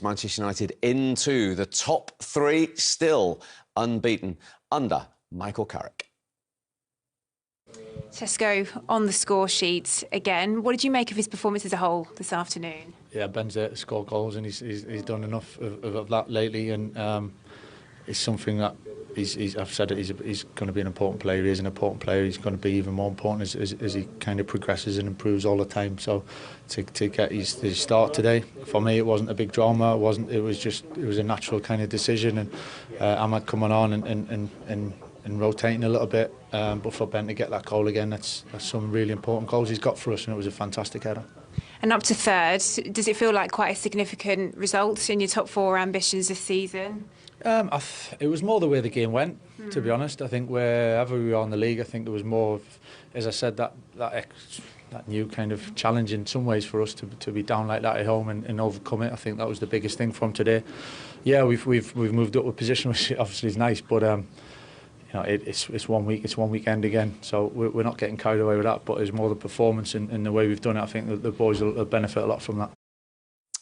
Manchester United into the top three, still unbeaten under Michael Carrick. Tesco on the score sheet again. What did you make of his performance as a whole this afternoon? Yeah, Ben's there to score goals, and he's done enough of that lately, and it's something that I've said it. He's going to be an important player. He is an important player. He's going to be even more important as he kind of progresses and improves all the time. So to get his start today, for me, it wasn't a big drama. It was a natural kind of decision, and Ahmad coming on and rotating a little bit. But for Ben to get that goal again, that's some really important goals he's got for us, and it was a fantastic header. And up to third, does it feel like quite a significant result in your top four ambitions this season? It was more the way the game went, to be honest. I think wherever we were in the league, I think there was more of, as I said, that new kind of challenge in some ways for us to be down like that at home and overcome it. I think that was the biggest thing from today. Yeah, we've moved up a position, which obviously is nice, but it's 1 week, it's one weekend again, so we're not getting carried away with that. But it's more the performance and the way we've done it. I think that the boys will benefit a lot from that.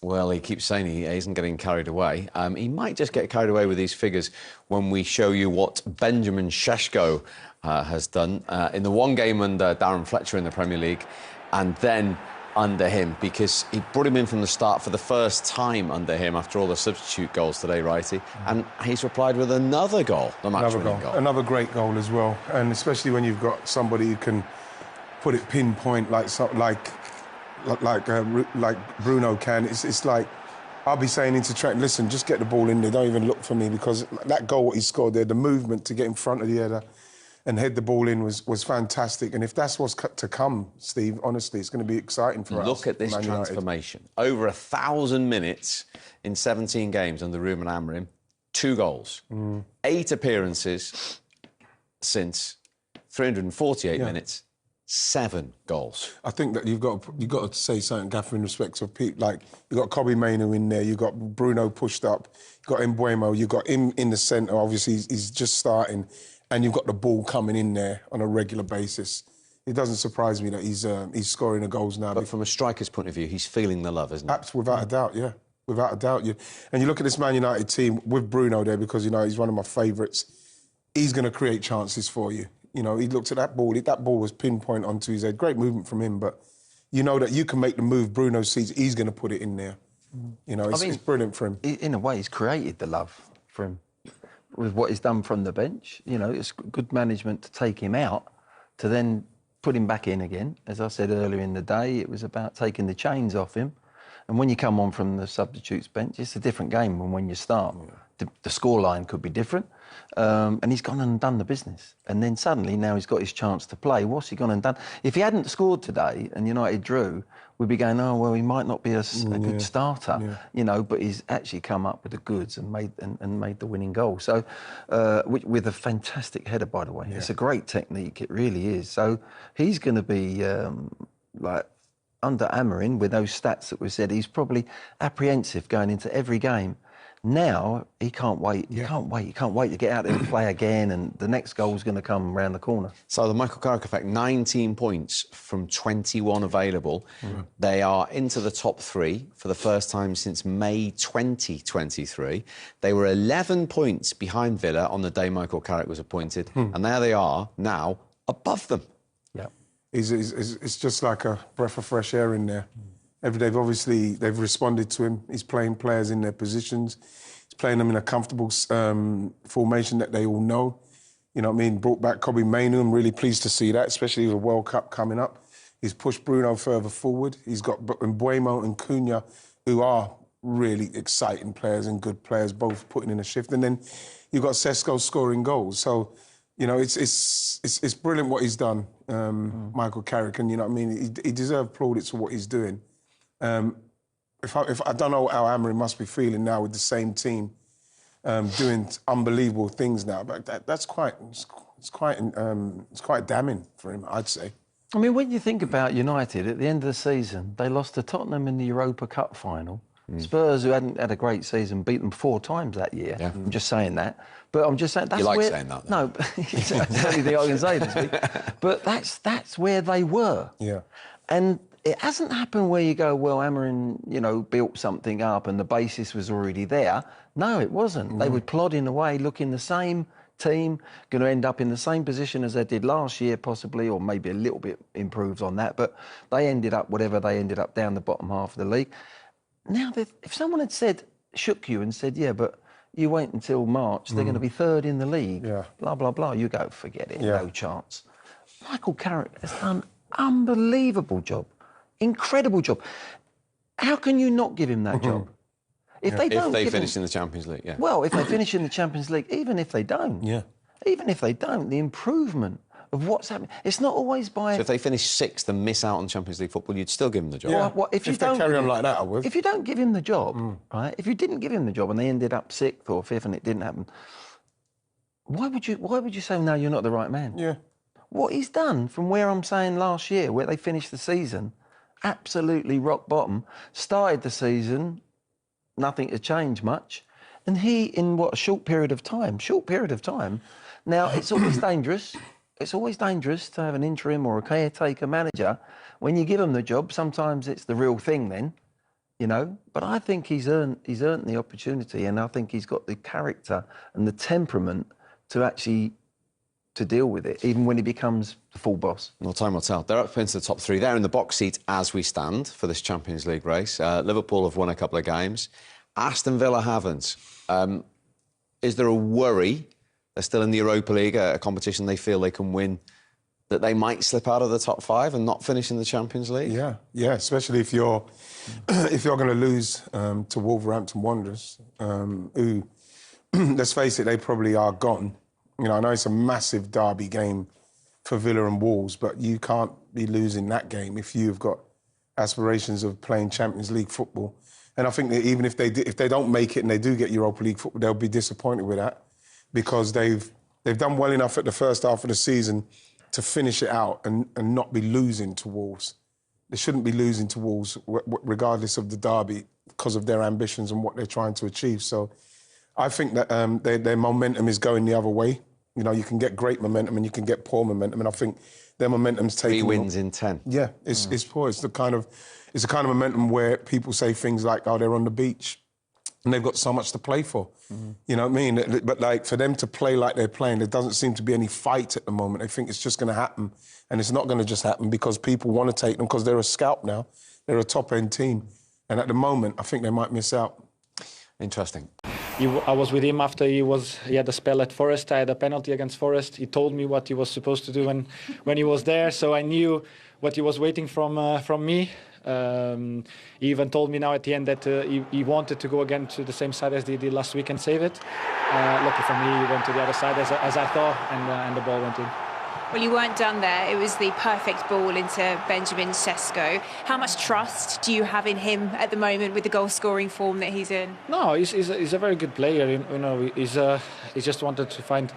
Well, he keeps saying he isn't getting carried away. He might just get carried away with these figures when we show you what Benjamin Šeško has done in the one game under Darren Fletcher in the Premier League, and then under him, because he brought him in from the start for the first time under him after all the substitute goals today, Wrighty, and he's replied with another goal, the match-winning goal. Another great goal as well, and especially when you've got somebody who can put it pinpoint like Bruno can. It's like, I'll be saying into Trent, listen, just get the ball in there, don't even look for me, because that goal what he scored there, the movement to get in front of the header and head the ball in was fantastic. And if that's what's to come, Steve, honestly, it's going to be exciting for us. Look at this transformation. Over 1,000 minutes in 17 games under Ruben Amorim, 2 goals, 8 appearances since 348 minutes. 7 goals. I think that you've got to say something, Gaffer, in respect of people. Like, you've got Kobbie Mainoo in there, you've got Bruno pushed up, you've got Mbeumo, you've got him in the centre, obviously he's just starting, and you've got the ball coming in there on a regular basis. It doesn't surprise me that he's scoring the goals now. But from a striker's point of view, he's feeling the love, isn't he? Without a doubt, yeah. Without a doubt. And you look at this Man United team with Bruno there, because, he's one of my favourites. He's going to create chances for you. He looked at that ball. That ball was pinpoint onto his head. Great movement from him, but you know that you can make the move Bruno sees. He's going to put it in there. It's brilliant for him. In a way, he's created the love for him with what he's done from the bench. It's good management to take him out, to then put him back in again. As I said earlier in the day, it was about taking the chains off him. And when you come on from the substitutes bench, it's a different game than when you start. Yeah. The scoreline could be different. And he's gone and done the business. And then suddenly, now he's got his chance to play. What's he gone and done? If he hadn't scored today and United drew, we'd be going, oh, well, he might not be a good starter, but he's actually come up with the goods and made the winning goal. So, with a fantastic header, by the way. Yeah. It's a great technique, it really is. So he's going to be, under Amorim, with those stats that we said, he's probably apprehensive going into every game. Now, he can't wait. He can't wait. He can't wait to get out there and play again, and the next goal's going to come round the corner. So the Michael Carrick effect, 19 points from 21 available. They are into the top 3 for the first time since May 2023. They were 11 points behind Villa on the day Michael Carrick was appointed, and there they are now above them. Yeah, it's just like a breath of fresh air in there. They've responded to him. He's playing players in their positions. He's playing them in a comfortable formation that they all know. Brought back Kobbie Mainoo. I'm really pleased to see that, especially with the World Cup coming up. He's pushed Bruno further forward. He's got Mbeumo and Cunha, who are really exciting players and good players, both putting in a shift. And then you've got Šeško scoring goals. So, it's brilliant what he's done, Michael Carrick. And, he deserves plaudits for what he's doing. If I don't know how Amorim must be feeling now with the same team doing unbelievable things now, but that's quite damning for him, I'd say. I mean, when you think about United at the end of the season, they lost to Tottenham in the Europa Cup final. Spurs, who hadn't had a great season, beat them 4 times that year. Yeah. I'm just saying that. But I'm just saying that's you like saying that, though. No, it's the only thing I can say this week. But that's where they were. Yeah. And it hasn't happened where you go, well, Amorim, you know, built something up and the basis was already there. No, it wasn't. They were plodding away, looking the same team, going to end up in the same position as they did last year, possibly, or maybe a little bit improved on that. But they ended up, whatever they ended up, down the bottom half of the league. Now, if someone had shook you and said, yeah, but you wait until March, they're going to be third in the league, blah, blah, blah, you go, forget it, no chance. Michael Carrick has done an unbelievable job, incredible job. How can you not give him that job? If they finish in the Champions League, Well, if they finish in the Champions League, even if they don't, even if they don't, the improvement of what's happening, it's not always by... So if they finish 6th and miss out on Champions League football, you'd still give them the job? Yeah. Well, if they carry on like that, I would. If you don't give him the job, right, if you didn't give him the job and they ended up 6th or 5th and it didn't happen, why would you say, no, you're not the right man? Yeah. What he's done from where I'm saying last year, where they finished the season, absolutely rock bottom, started the season, nothing had changed much, and he, in what, a short period of time, now it's always dangerous. It's always dangerous to have an interim or a caretaker manager. When you give him the job, sometimes it's the real thing then, you know. But I think he's earned the opportunity, and I think he's got the character and the temperament to actually to deal with it, even when he becomes the full boss. Well, time will tell. They're up into the top 3. They're in the box seat as we stand for this Champions League race. Liverpool have won a couple of games. Aston Villa haven't. Is there a worry? They're still in the Europa League, a competition they feel they can win, that they might slip out of the top 5 and not finish in the Champions League? Yeah, especially if you're going to lose to Wolverhampton Wanderers, who, let's face it, they probably are gone. You know, I know it's a massive derby game for Villa and Wolves, but you can't be losing that game if you've got aspirations of playing Champions League football. And I think that even if they don't make it and they do get Europa League football, they'll be disappointed with that, because they've done well enough at the first half of the season to finish it out and not be losing to Wolves. They shouldn't be losing to Wolves, regardless of the derby, because of their ambitions and what they're trying to achieve. So I think that their momentum is going the other way. You know, you can get great momentum and you can get poor momentum, and I think their momentum's taking... 3 wins in 10. Yeah, it's poor. It's the kind of momentum where people say things like, oh, they're on the beach and they've got so much to play for. You know what I mean? But, like, for them to play like they're playing, there doesn't seem to be any fight at the moment. They think it's just going to happen, and it's not going to just happen because people want to take them because they're a scalp now. They're a top-end team. And at the moment, I think they might miss out. Interesting. I was with him after he had a spell at Forest. I had a penalty against Forest. He told me what he was supposed to do when he was there, so I knew what he was waiting from me. He even told me now at the end that he wanted to go again to the same side as he did last week and save it. Lucky for me, he went to the other side as I thought, and the ball went in. Well, you weren't done there. It was the perfect ball into Benjamin Sesko. How much trust do you have in him at the moment with the goal-scoring form that he's in? No, he's a very good player. You know, he just wanted to find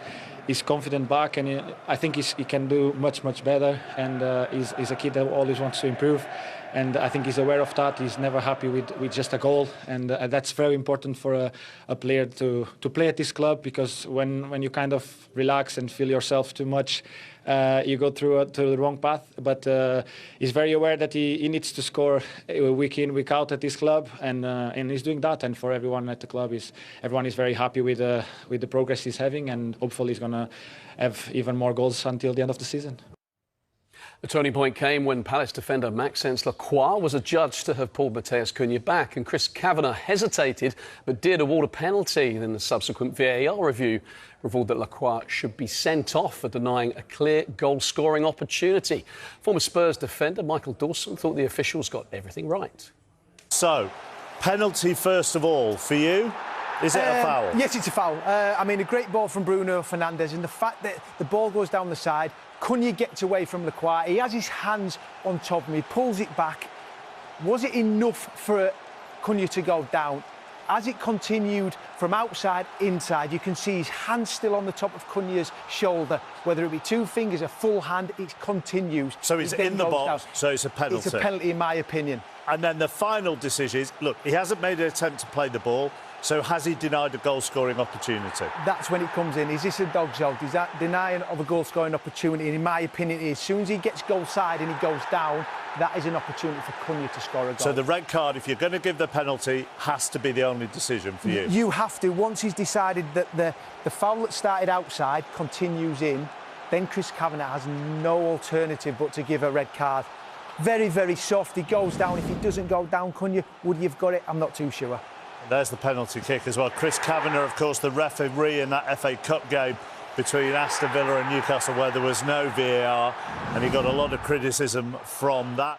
his confidence back, and I think he can do much better. And he's a kid that always wants to improve. And I think he's aware of that. He's never happy with just a goal, and that's very important for a player to play at this club, because when you kind of relax and feel yourself too much, you go through the wrong path. But he's very aware that he needs to score week in, week out at this club, and he's doing that. And for everyone at the club, everyone is very happy with the progress he's having, and hopefully he's going to have even more goals until the end of the season. The turning point came when Palace defender Maxence Lacroix was adjudged to have pulled Mateus Cunha back, and Chris Kavanagh hesitated but did award a penalty. Then the subsequent VAR review revealed that Lacroix should be sent off for denying a clear goal-scoring opportunity. Former Spurs defender Michael Dawson thought the officials got everything right. So, penalty first of all for you. Is it a foul? Yes, it's a foul. I mean, a great ball from Bruno Fernandes, and the fact that the ball goes down the side, Cunha gets away from Lacroix, he has his hands on top of him, he pulls it back. Was it enough for Cunha to go down? As it continued from outside, inside, you can see his hand still on the top of Cunha's shoulder. Whether it be 2 fingers, a full hand, it continues. So it's in the box, so it's a penalty? It's a penalty, in my opinion. And then the final decision is, look, he hasn't made an attempt to play the ball, so has he denied a goal-scoring opportunity? That's when it comes in. Is this a dog's out? Is that denying of a goal-scoring opportunity? And in my opinion, it is. As soon as he gets goal side and he goes down, that is an opportunity for Cunha to score a goal. So the red card, if you're going to give the penalty, has to be the only decision for you. You have to. Once he's decided that the foul that started outside continues in, then Chris Kavanagh has no alternative but to give a red card. Very, very soft. He goes down. If he doesn't go down, Cunha, would he have got it? I'm not too sure. There's the penalty kick as well. Chris Kavanagh, of course, the referee in that FA Cup game between Aston Villa and Newcastle where there was no VAR, and he got a lot of criticism from that.